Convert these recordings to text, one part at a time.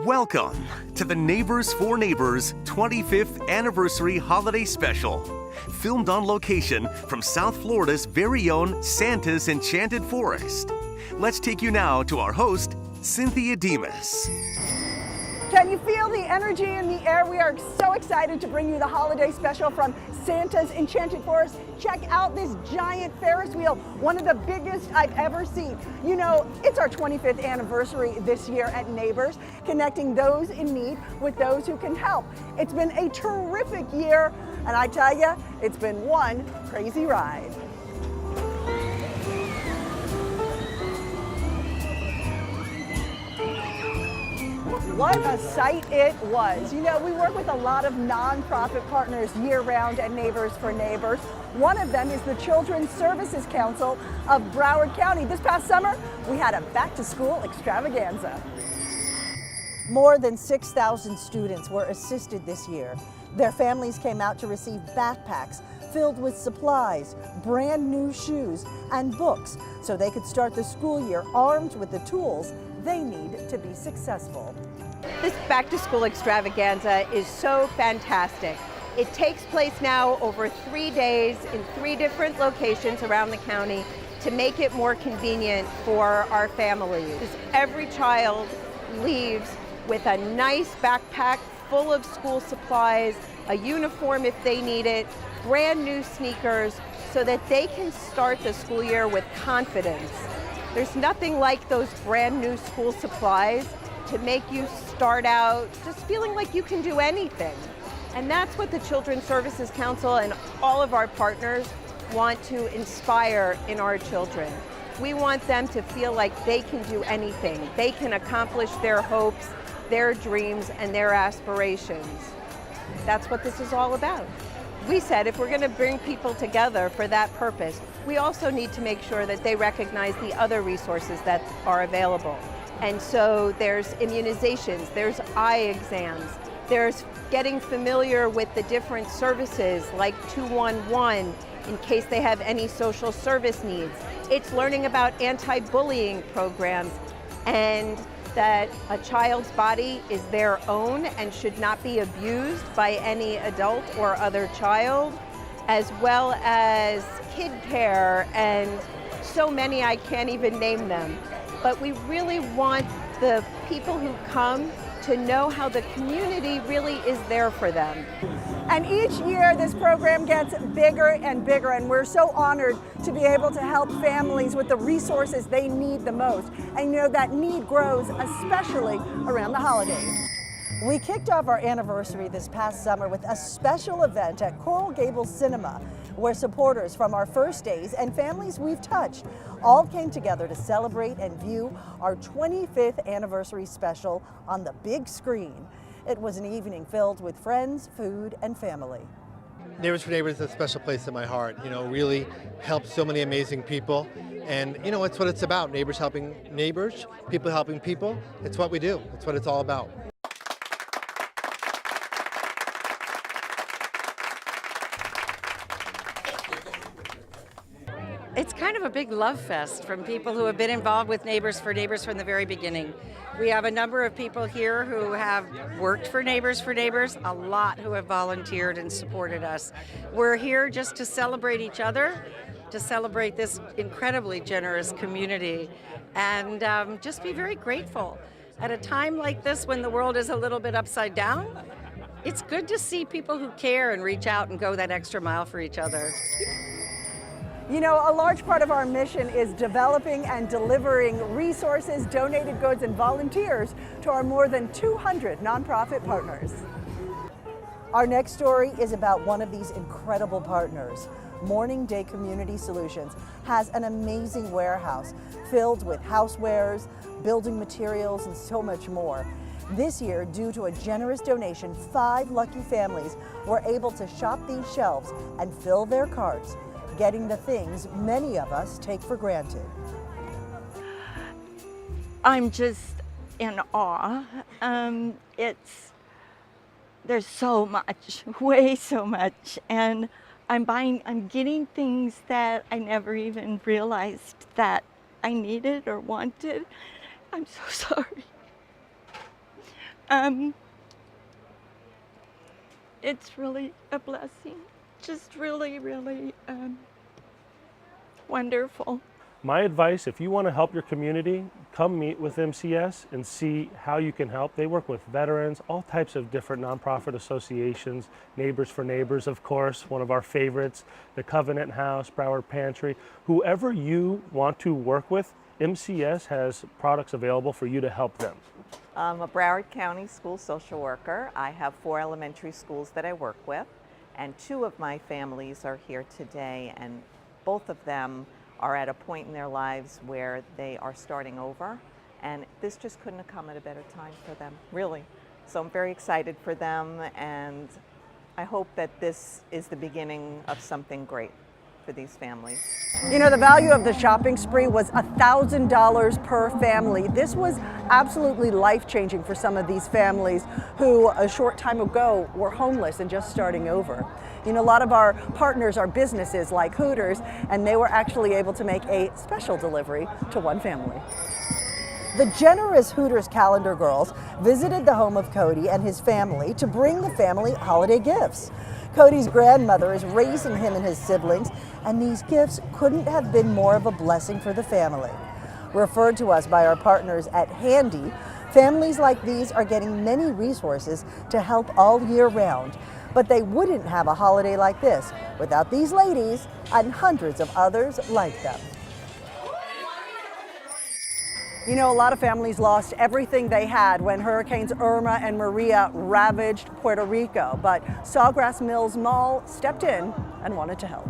Welcome to the Neighbors for Neighbors 25th Anniversary Holiday Special, filmed on location from South Florida's very own Santa's Enchanted Forest. Let's take you now to our host, Cynthia Demas. Can you feel the energy in the air? We are so excited to bring you the holiday special from Santa's Enchanted Forest. Check out this giant Ferris wheel, one of the biggest I've ever seen. You know, it's our 25th anniversary this year at Neighbors, connecting those in need with those who can help. It's been a terrific year, and I tell you, it's been one crazy ride. What a sight it was. You know, we work with a lot of nonprofit partners year-round at Neighbors for Neighbors. One of them is the Children's Services Council of Broward County. This past summer, we had a back-to-school extravaganza. More than 6,000 students were assisted this year. Their families came out to receive backpacks filled with supplies, brand new shoes, and books so they could start the school year armed with the tools they need to be successful. This back-to-school extravaganza is so fantastic. It takes place now over 3 days in 3 different locations around the county to make it more convenient for our families. Every child leaves with a nice backpack full of school supplies, a uniform if they need it, brand new sneakers, so that they can start the school year with confidence. There's nothing like those brand new school supplies to make you start out just feeling like you can do anything. And that's what the Children's Services Council and all of our partners want to inspire in our children. We want them to feel like they can do anything. They can accomplish their hopes, their dreams, and their aspirations. That's what this is all about. We said if we're going to bring people together for that purpose, we also need to make sure that they recognize the other resources that are available. And so there's immunizations, there's eye exams, there's getting familiar with the different services like 211 in case they have any social service needs. It's learning about anti-bullying programs and that a child's body is their own and should not be abused by any adult or other child, as well as kid care and so many I can't even name them. But we really want the people who come to know how the community really is there for them. And each year this program gets bigger and bigger, and we're so honored to be able to help families with the resources they need the most. And you know that need grows, especially around the holidays. We kicked off our anniversary this past summer with a special event at Coral Gables Cinema, where supporters from our first days and families we've touched all came together to celebrate and view our 25th anniversary special on the big screen. It was an evening filled with friends, food, and family. Neighbors for Neighbors is a special place in my heart. You know, really helps so many amazing people. And you know, it's what it's about. Neighbors helping neighbors, people helping people. It's what we do. It's what it's all about. It's kind of a big love fest from people who have been involved with Neighbors for Neighbors from the very beginning. We have a number of people here who have worked for Neighbors, a lot who have volunteered and supported us. We're here just to celebrate each other, to celebrate this incredibly generous community, and just be very grateful. At a time like this when the world is a little bit upside down, it's good to see people who care and reach out and go that extra mile for each other. You know, a large part of our mission is developing and delivering resources, donated goods, and volunteers to our more than 200 nonprofit partners. Our next story is about one of these incredible partners. Morning Day Community Solutions has an amazing warehouse filled with housewares, building materials, and so much more. This year, due to a generous donation, 5 lucky families were able to shop these shelves and fill their carts, getting the things many of us take for granted. I'm just in awe. There's so much, way so much, and I'm getting things that I never even realized that I needed or wanted. I'm so sorry. It's really a blessing. Just really, really wonderful. My advice, if you want to help your community, come meet with MCS and see how you can help. They work with veterans, all types of different nonprofit associations, Neighbors for Neighbors, of course, one of our favorites, the Covenant House, Broward Pantry. Whoever you want to work with, MCS has products available for you to help them. I'm a Broward County school social worker. I have 4 elementary schools that I work with, and 2 of my families are here today, and both of them are at a point in their lives where they are starting over, and this just couldn't have come at a better time for them, really. So I'm very excited for them, and I hope that this is the beginning of something great for these families. You know, the value of the shopping spree was $1,000 per family. This was absolutely life-changing for some of these families who a short time ago were homeless and just starting over. You know, a lot of our partners are businesses like Hooters, and they were actually able to make a special delivery to one family. The generous Hooters calendar girls visited the home of Cody and his family to bring the family holiday gifts. Cody's grandmother is raising him and his siblings, and these gifts couldn't have been more of a blessing for the family. Referred to us by our partners at Handy, families like these are getting many resources to help all year round, but they wouldn't have a holiday like this without these ladies and hundreds of others like them. You know, a lot of families lost everything they had when Hurricanes Irma and Maria ravaged Puerto Rico, but Sawgrass Mills Mall stepped in and wanted to help.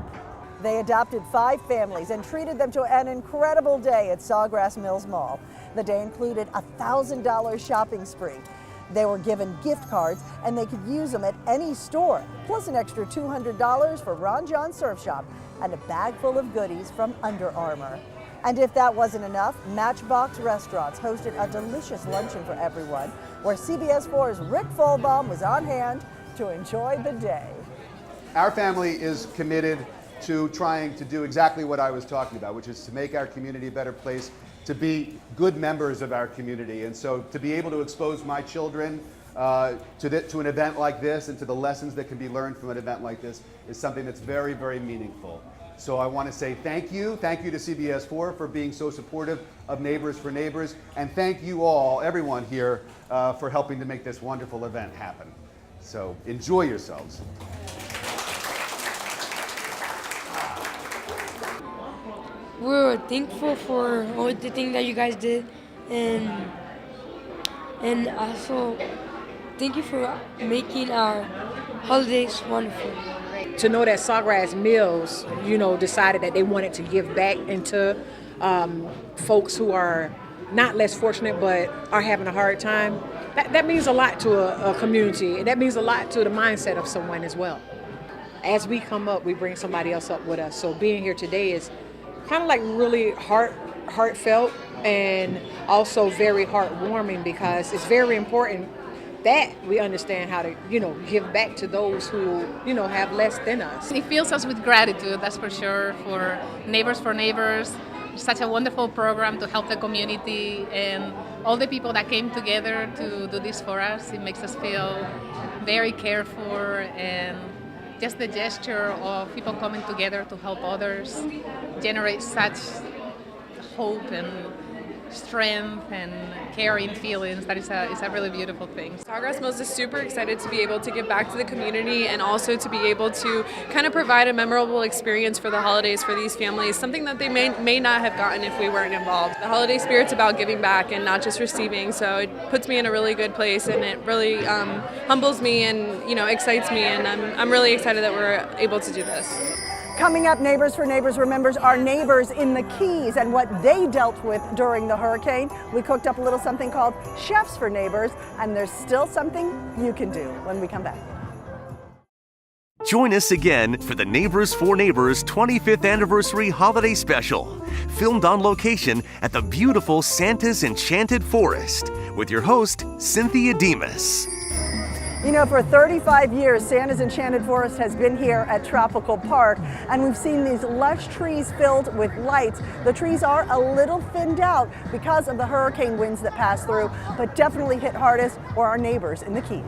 They adopted 5 families and treated them to an incredible day at Sawgrass Mills Mall. The day included a $1,000 shopping spree. They were given gift cards and they could use them at any store, plus an extra $200 for Ron John Surf Shop and a bag full of goodies from Under Armour. And if that wasn't enough, Matchbox Restaurants hosted a delicious luncheon for everyone, where CBS 4's Rick Folbaum was on hand to enjoy the day. Our family is committed to trying to do exactly what I was talking about, which is to make our community a better place, to be good members of our community. And so to be able to expose my children to an event like this and to the lessons that can be learned from an event like this is something that's very, very meaningful. So I want to say thank you to CBS 4 for being so supportive of Neighbors for Neighbors, and thank you all, everyone here, for helping to make this wonderful event happen. So enjoy yourselves. We're thankful for all the things that you guys did, and also thank you for making our holidays wonderful. To know that Sawgrass Mills, you know, decided that they wanted to give back into folks who are not less fortunate but are having a hard time, that means a lot to a community, and that means a lot to the mindset of someone as well. As we come up, we bring somebody else up with us. So being here today is kind of like really heartfelt and also very heartwarming, because it's very important that we understand how to, you know, give back to those who, you know, have less than us. It fills us with gratitude, that's for sure, for Neighbors. It's such a wonderful program to help the community, and all the people that came together to do this for us. It makes us feel very cared for, and just the gesture of people coming together to help others generates such hope and strength and caring feelings. That is a really beautiful thing. Sawgrass Mills is super excited to be able to give back to the community and also to be able to kind of provide a memorable experience for the holidays for these families, something that they may not have gotten if we weren't involved. The holiday spirit's about giving back and not just receiving, so it puts me in a really good place, and it really humbles me and, you know, excites me, and I'm really excited that we're able to do this. Coming up, Neighbors for Neighbors remembers our neighbors in the Keys and what they dealt with during the hurricane. We cooked up a little something called Chefs for Neighbors, and there's still something you can do when we come back. Join us again for the Neighbors for Neighbors 25th Anniversary Holiday Special, filmed on location at the beautiful Santa's Enchanted Forest, with your host, Cynthia Demas. You know, for 35 years, Santa's Enchanted Forest has been here at Tropical Park, and we've seen these lush trees filled with lights. The trees are a little thinned out because of the hurricane winds that pass through, but definitely hit hardest were our neighbors in the Keys.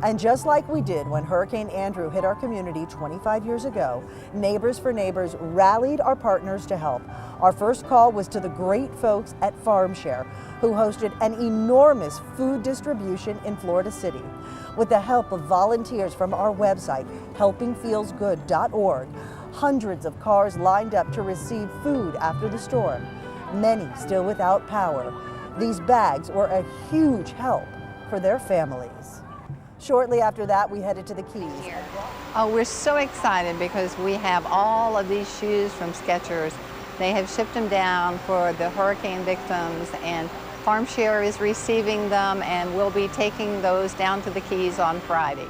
And just like we did when Hurricane Andrew hit our community 25 years ago, Neighbors for Neighbors rallied our partners to help. Our first call was to the great folks at FarmShare, who hosted an enormous food distribution in Florida City. With the help of volunteers from our website, helpingfeelsgood.org, hundreds of cars lined up to receive food after the storm, many still without power. These bags were a huge help for their families. Shortly after that, we headed to the Keys. Oh, we're so excited because we have all of these shoes from Skechers. They have shipped them down for the hurricane victims, and FarmShare is receiving them, and we'll be taking those down to the Keys on Friday.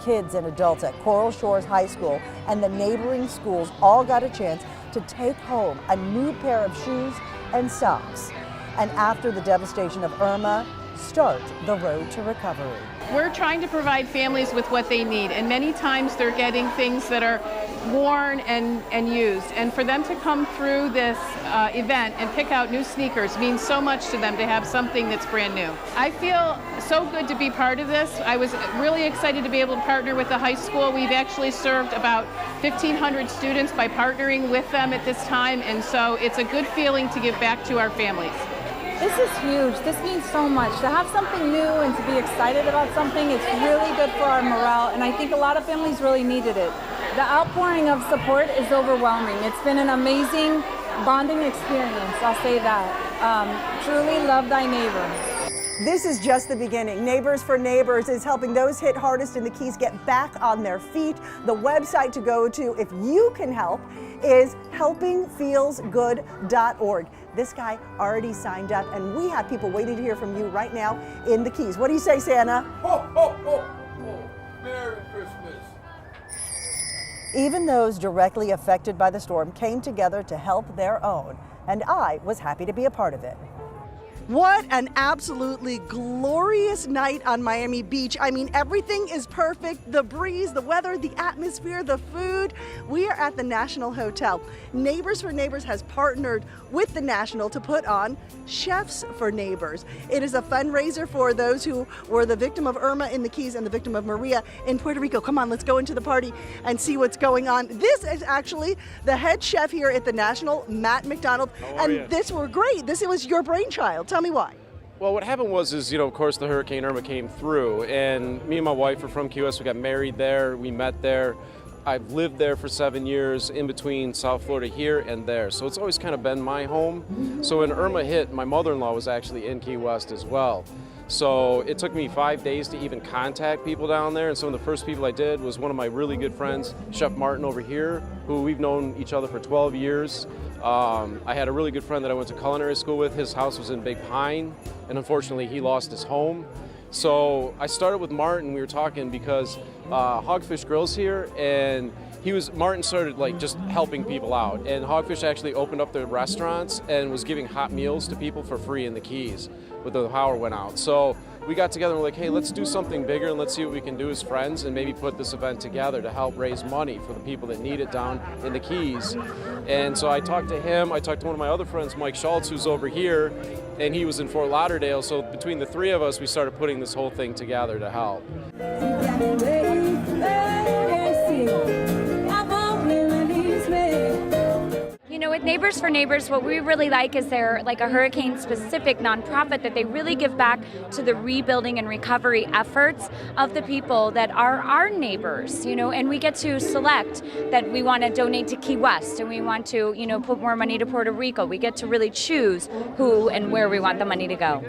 Kids and adults at Coral Shores High School and the neighboring schools all got a chance to take home a new pair of shoes and socks. And after the devastation of Irma, start the road to recovery. We're trying to provide families with what they need, and many times they're getting things that are worn and used. And for them to come through this event and pick out new sneakers means so much to them to have something that's brand new. I feel so good to be part of this. I was really excited to be able to partner with the high school. We've actually served about 1,500 students by partnering with them at this time, and so it's a good feeling to give back to our families. This is huge. This means so much. To have something new and to be excited about something, it's really good for our morale, and I think a lot of families really needed it. The outpouring of support is overwhelming. It's been an amazing bonding experience, I'll say that. Truly love thy neighbor. This is just the beginning. Neighbors for Neighbors is helping those hit hardest in the Keys get back on their feet. The website to go to, if you can help, is helpingfeelsgood.org. This guy already signed up, and we have people waiting to hear from you right now in the Keys. What do you say, Santa? Ho, ho, ho, ho. Merry Christmas. Even those directly affected by the storm came together to help their own, and I was happy to be a part of it. What an absolutely glorious night on Miami Beach. I mean, everything is perfect. The breeze, the weather, the atmosphere, the food. We are at the National Hotel. Neighbors for Neighbors has partnered with the National to put on Chefs for Neighbors. It is a fundraiser for those who were the victim of Irma in the Keys and the victim of Maria in Puerto Rico. Come on, let's go into the party and see what's going on. This is actually the head chef here at the National, Matt McDonald. And this were great. This was your brainchild. Tell me why. Well, what happened was, of course, the Hurricane Irma came through, and me and my wife are from Key West. We got married there. We met there. I've lived there for 7 years, in between South Florida here and there. So it's always kind of been my home. So when Irma hit, my mother-in-law was actually in Key West as well. So it took me 5 days to even contact people down there. And some of the first people I did was one of my really good friends, Chef Martin over here, who we've known each other for 12 years. I had a really good friend that I went to culinary school with. His house was in Big Pine, and unfortunately he lost his home. So I started with Martin. We were talking because Hogfish Grill's here, and Martin started just helping people out. And Hogfish actually opened up their restaurants and was giving hot meals to people for free in the Keys when the power went out. So we got together and we're like, hey, let's do something bigger and let's see what we can do as friends and maybe put this event together to help raise money for the people that need it down in the Keys. And so I talked to him, I talked to one of my other friends, Mike Schultz, who's over here, and he was in Fort Lauderdale. So between the three of us, we started putting this whole thing together to help. You know, with Neighbors for Neighbors, what we really like is they're like a hurricane-specific nonprofit that they really give back to the rebuilding and recovery efforts of the people that are our neighbors, and we get to select that we want to donate to Key West and we want to, put more money to Puerto Rico. We get to really choose who and where we want the money to go.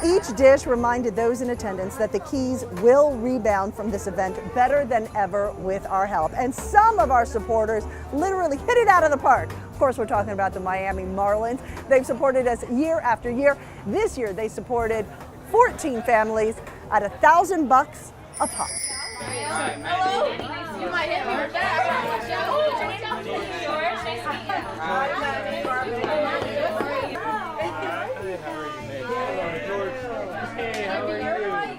Each dish reminded those in attendance that the Keys will rebound from this event better than ever with our help. And some of our supporters literally hit it out of the park. Of course, we're talking about the Miami Marlins. They've supported us year after year. This year, they supported 14 families at $1,000 a pop. Hello? You might hit me with that. Hey, how are you?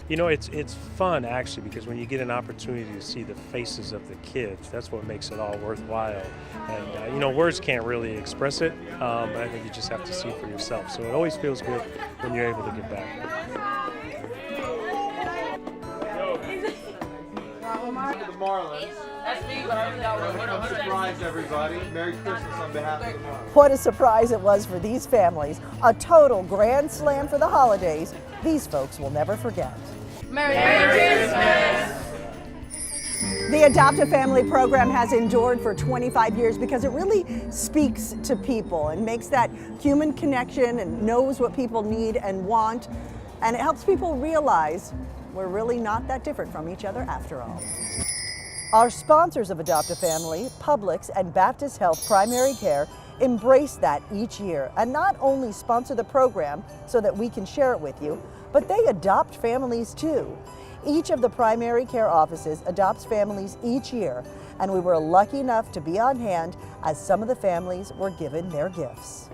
You know, it's fun actually, because when you get an opportunity to see the faces of the kids, that's what makes it all worthwhile. And you know, words can't really express it, but I think you just have to see it for yourself. So it always feels good when you're able to give back. The Marlins. That's me, but I got one. Surprise, everybody. Merry Christmas on behalf of the Marlins. What a surprise it was for these families. A total grand slam for the holidays. These folks will never forget. Merry Christmas! The Adopt a Family program has endured for 25 years because it really speaks to people and makes that human connection and knows what people need and want. And it helps people realize we're really not that different from each other after all. Our sponsors of Adopt a Family, Publix and Baptist Health Primary Care, embrace that each year and not only sponsor the program so that we can share it with you, but they adopt families too. Each of the primary care offices adopts families each year, and we were lucky enough to be on hand as some of the families were given their gifts.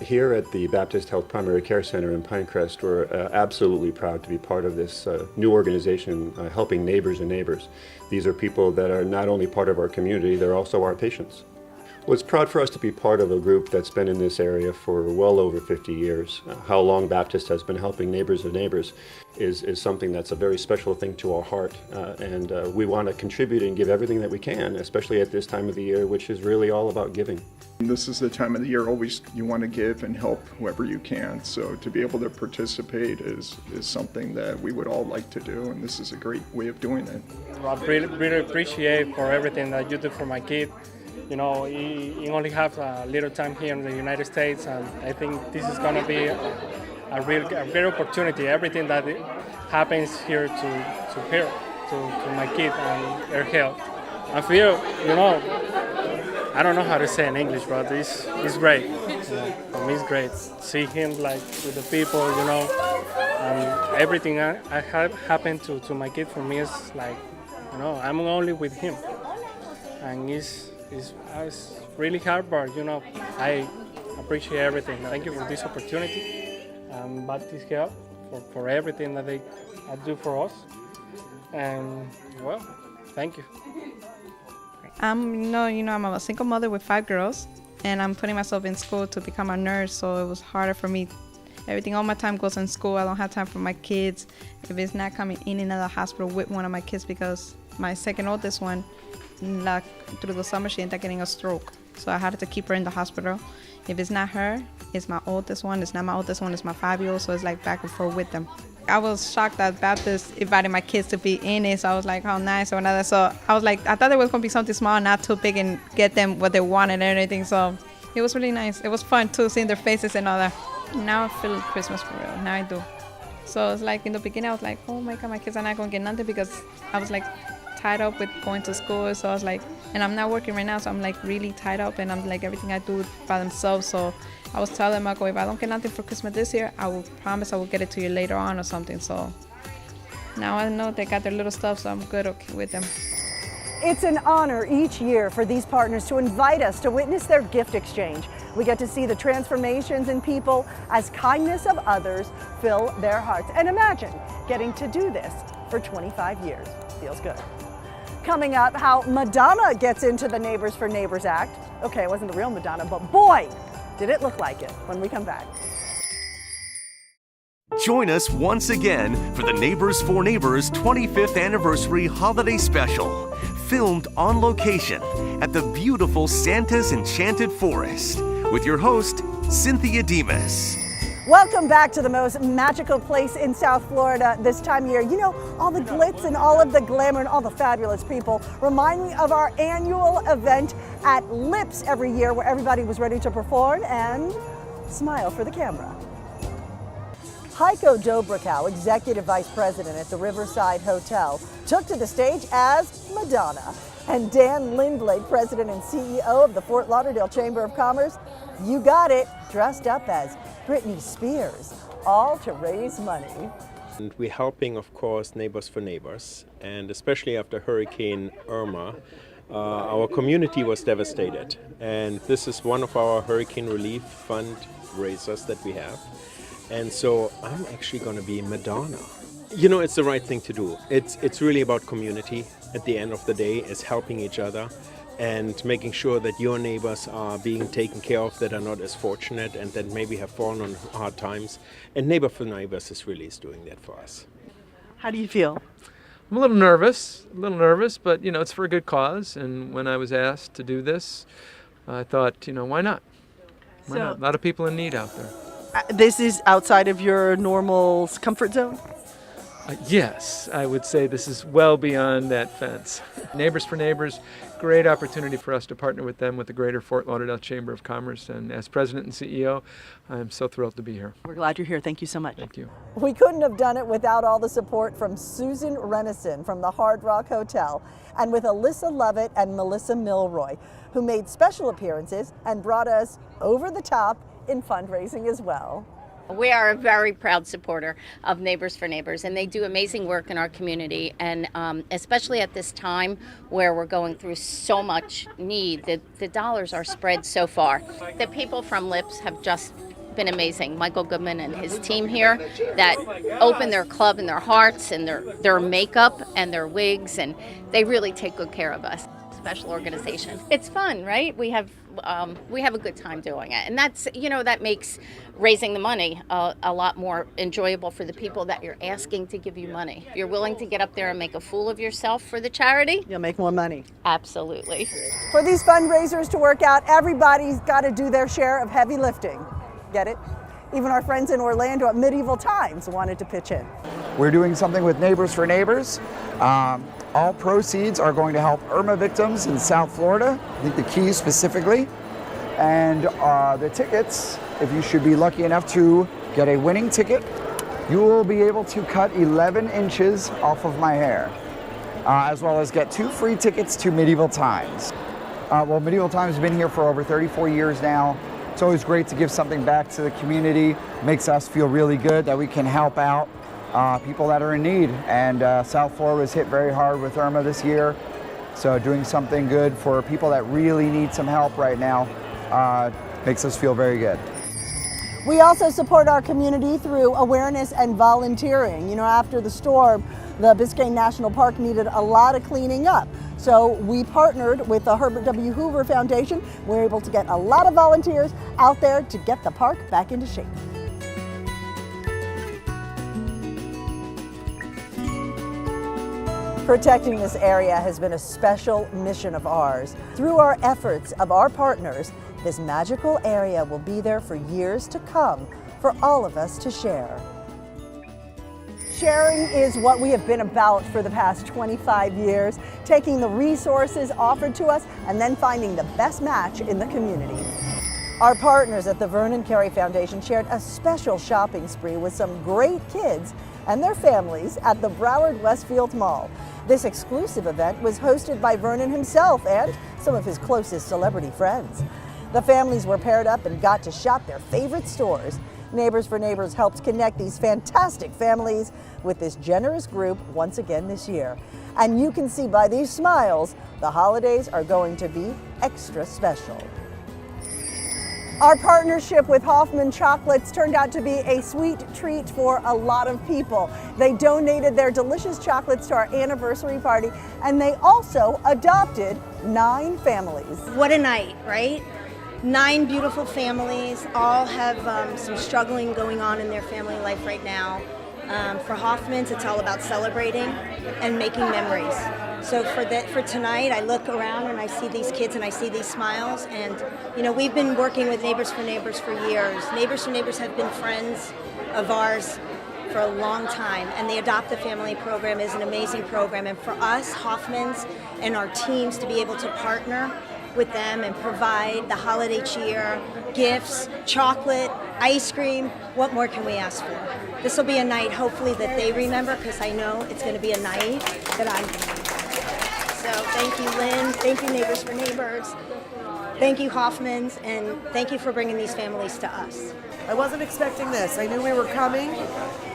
Here at the Baptist Health Primary Care Center in Pinecrest, we're absolutely proud to be part of this new organization helping neighbors and neighbors. These are people that are not only part of our community, they're also our patients. Well, it's proud for us to be part of a group that's been in this area for well over 50 years. How long Baptist has been helping neighbors and neighbors is something that's a very special thing to our heart. And we want to contribute and give everything that we can, especially at this time of the year, which is really all about giving. This is the time of the year always you want to give and help whoever you can. So to be able to participate is something that we would all like to do, and this is a great way of doing it. I really appreciate for everything that you do for my kid. You know, you only have a little time here in the United States, and I think this is going to be a great opportunity. Everything that happens here to my kid and their health. I feel, you know, I don't know how to say in English, but it's great. You know, for me, it's great. See him like with the people, you know, and everything I have happened to my kid. For me, is like, you know, I'm only with him, and it's really hard, but you know, I appreciate everything. Thank you for this opportunity, Baptist Health for everything that they do for us, and well, thank you. I'm a single mother with 5 girls, and I'm putting myself in school to become a nurse, so it was harder for me. All my time goes in school. I don't have time for my kids. If it's not coming in and out of the hospital with one of my kids, because my second oldest one, through the summer, she ended up getting a stroke. So I had to keep her in the hospital. If it's not her, it's my oldest one. It's not my oldest one, it's my 5-year-old, so it's like back and forth with them. I was shocked that Baptist invited my kids to be in it, so I was like, how nice or another. So I was like, I thought it was going to be something small, not too big, and get them what they wanted and everything. So it was really nice. It was fun too, seeing their faces and all that. Now I feel Christmas for real. Now I do. So it's like in the beginning, I was like, oh my God, my kids are not going to get nothing, because I was like tied up with going to school. So I was like, and I'm not working right now, so I'm like really tied up, and I'm like everything I do by themselves. So I was telling them, if I don't get nothing for Christmas this year, I will promise I will get it to you later on or something. So now I know they got their little stuff, so I'm good with them. It's an honor each year for these partners to invite us to witness their gift exchange. We get to see the transformations in people as kindness of others fill their hearts. And imagine getting to do this for 25 years. Feels good. Coming up, how Madonna gets into the Neighbors for Neighbors Act. Okay, it wasn't the real Madonna, but boy, did it look like it when we come back. Join us once again for the Neighbors for Neighbors 25th Anniversary Holiday Special, filmed on location at the beautiful Santa's Enchanted Forest, with your host, Cynthia Demas. Welcome back to the most magical place in South Florida this time of year. You know, all the glitz and all of the glamour and all the fabulous people remind me of our annual event at Lips every year, where everybody was ready to perform and smile for the camera. Heiko Dobrikow, Executive Vice President at the Riverside Hotel, took to the stage as Madonna. And Dan Lindblade, President and CEO of the Fort Lauderdale Chamber of Commerce, you got it, dressed up as Britney Spears, all to raise money. And we're helping, of course, Neighbors for Neighbors, and especially after Hurricane Irma, our community was devastated. And this is one of our hurricane relief fundraisers that we have. And so I'm actually going to be Madonna. You know, it's the right thing to do. It's really about community at the end of the day, is helping each other and making sure that your neighbors are being taken care of that are not as fortunate and that maybe have fallen on hard times. And Neighbor for Neighbors is doing that for us. How do you feel? I'm a little nervous, but you know, it's for a good cause. And when I was asked to do this, I thought, you know, why not? Why not? A lot of people in need out there. This is outside of your normal comfort zone? Yes, I would say this is well beyond that fence. Neighbors for Neighbors, great opportunity for us to partner with them, with the Greater Fort Lauderdale Chamber of Commerce. And as president and CEO, I'm so thrilled to be here. We're glad you're here. Thank you so much. Thank you. We couldn't have done it without all the support from Susan Renison from the Hard Rock Hotel, and with Alyssa Lovett and Melissa Milroy, who made special appearances and brought us over the top in fundraising as well. We are a very proud supporter of Neighbors for Neighbors, and they do amazing work in our community, and especially at this time where we're going through so much need, the dollars are spread so far. The people from Lips have just been amazing. Michael Goodman and his team here that open their club and their hearts and their makeup and their wigs, and they really take good care of us. Special organization. It's fun, right? We have a good time doing it, and that's, you know, that makes raising the money a lot more enjoyable for the people that you're asking to give you money. If you're willing to get up there and make a fool of yourself for the charity, you'll make more money. Absolutely. For these fundraisers to work out, everybody's got to do their share of heavy lifting. Get it? Even our friends in Orlando at Medieval Times wanted to pitch in. We're doing something with Neighbors for Neighbors. All proceeds are going to help Irma victims in South Florida, I think the Keys specifically. And the tickets, if you should be lucky enough to get a winning ticket, you will be able to cut 11 inches off of my hair, as well as get 2 free tickets to Medieval Times. Well, Medieval Times has been here for over 34 years now. It's always great to give something back to the community. Makes us feel really good that we can help out people that are in need. And South Florida was hit very hard with Irma this year. So doing something good for people that really need some help right now makes us feel very good. We also support our community through awareness and volunteering. You know, after the storm, the Biscayne National Park needed a lot of cleaning up. So we partnered with the Herbert W. Hoover Foundation. We were able to get a lot of volunteers out there to get the park back into shape. Protecting this area has been a special mission of ours. Through our efforts of our partners, this magical area will be there for years to come for all of us to share. Sharing is what we have been about for the past 25 years, taking the resources offered to us and then finding the best match in the community. Our partners at the Vernon Carey Foundation shared a special shopping spree with some great kids and their families at the Broward Westfield Mall. This exclusive event was hosted by Vernon himself and some of his closest celebrity friends. The families were paired up and got to shop their favorite stores. Neighbors for Neighbors helped connect these fantastic families with this generous group once again this year. And you can see by these smiles, the holidays are going to be extra special. Our partnership with Hoffman Chocolates turned out to be a sweet treat for a lot of people. They donated their delicious chocolates to our anniversary party, and they also adopted 9 families. What a night, right? 9 beautiful families, all have some struggling going on in their family life right now. For Hoffman's, it's all about celebrating and making memories. So for tonight, I look around and I see these kids and I see these smiles. And you know, we've been working with Neighbors for Neighbors for years. Neighbors for Neighbors have been friends of ours for a long time, and the Adopt a Family program is an amazing program. And for us, Hoffman's and our teams, to be able to partner with them and provide the holiday cheer, gifts, chocolate, ice cream, what more can we ask for? This will be a night, hopefully, that they remember, because I know it's going to be a night that I'm going to remember. So thank you, Lynn. Thank you, Neighbors for Neighbors. Thank you, Hoffman's, and thank you for bringing these families to us. I wasn't expecting this. I knew we were coming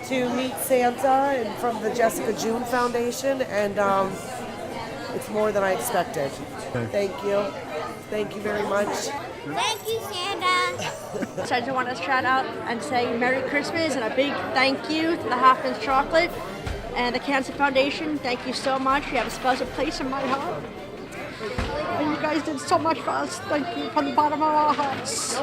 to meet Santa and from the Jessica June Foundation, and it's more than I expected. Thank you. Thank you very much. Thank you, Santa. So I just want to shout out and say Merry Christmas and a big thank you to the Hoffman's Chocolate and the Cancer Foundation. Thank you so much. You have a special place in my heart. And you guys did so much for us. Thank you from the bottom of our hearts.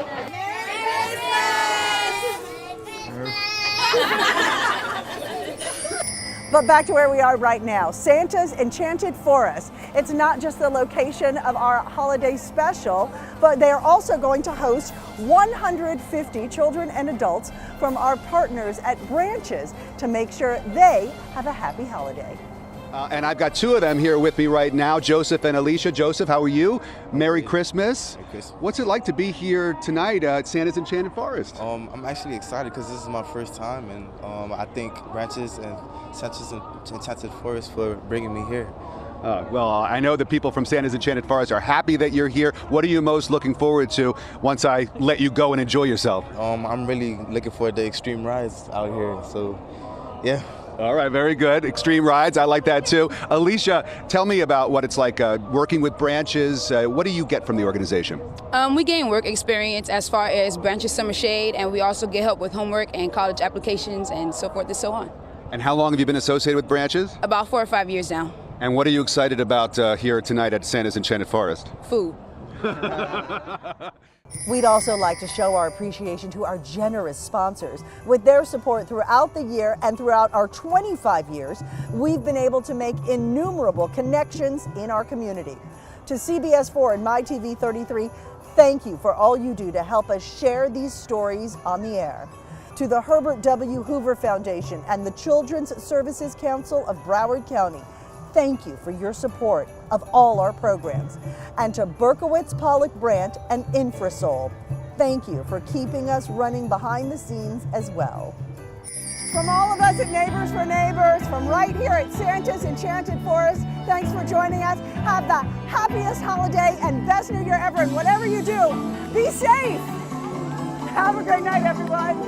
But back to where we are right now, Santa's Enchanted Forest. It's not just the location of our holiday special, but they are also going to host 150 children and adults from our partners at Branches to make sure they have a happy holiday. And I've got two of them here with me right now, Joseph and Alicia. Joseph, how are you? Merry Christmas. Merry Christmas. What's it like to be here tonight at Santa's Enchanted Forest? I'm actually excited because this is my first time, and I thank Branches and Santa's Enchanted Forest for bringing me here. Well, I know the people from Santa's Enchanted Forest are happy that you're here. What are you most looking forward to once I let you go and enjoy yourself? I'm really looking forward to extreme rides out here, so yeah. All right, very good. Extreme rides, I like that too. Alicia, tell me about what it's like working with Branches. What do you get from the organization? We gain work experience as far as Branches Summer Shade, and we also get help with homework and college applications and so forth and so on. And how long have you been associated with Branches? About 4 or 5 years now. And what are you excited about here tonight at Santa's Enchanted Forest? Food. We'd also like to show our appreciation to our generous sponsors. With their support throughout the year and throughout our 25 years, we've been able to make innumerable connections in our community. To CBS 4 and MyTV 33, thank you for all you do to help us share these stories on the air. To the Herbert W. Hoover Foundation and the Children's Services Council of Broward County, thank you for your support of all our programs. And to Berkowitz, Pollock, Brandt, and Infrasol, thank you for keeping us running behind the scenes as well. From all of us at Neighbors for Neighbors, from right here at Santa's Enchanted Forest, thanks for joining us. Have the happiest holiday and best New Year ever, and whatever you do, be safe. Have a great night, everyone.